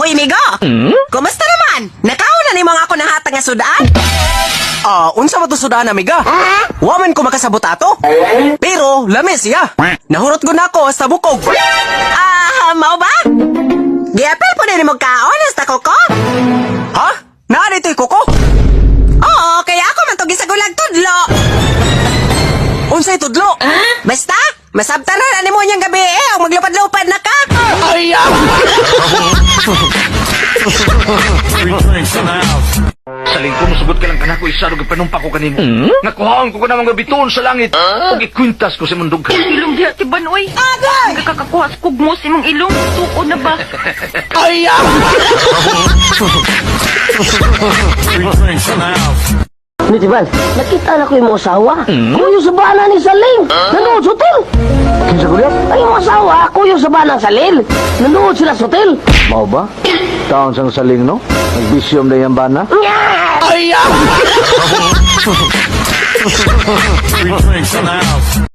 Uy, migo! Kumusta naman? Nakauna ni mga ako nahatag nga sudan? Unsa mo to sudan, amiga? Waman ko makasabot ato. Pero, lamis siya. Nahurot ko na ako sa bukog. Mao ba? Giapel po na ni magkaon, hasta koko? Ha? Naa dito'y kuko? Oo, kaya ako man to gisagulag tudlo. Unsay tudlo? Basta, masabtan na ni mo niyang gabi o maglupad-lupad na ka. Saling ko, musugot ka lang kanako, isarog panumpa ko kanimo. Nakuhaan ko ka na mga bituon sa langit. Huwag ikwintas ko sa mundog ka. Ilong diha ti Banoy. Agay! Kakakuha sa kugmos imong ilong. Tuko na ba? Nitibal, nakita na ko yung mga asawa. Kuyo sa bana ni Saling. Nanood sa hotel. Kinsa ko niya? Ay, yung asawa, kuyo sa bana ng Salil. Nanood sila sa hotel. Mau ba? Taon sang saling, no? Nagbisyom na yung bana? Nya!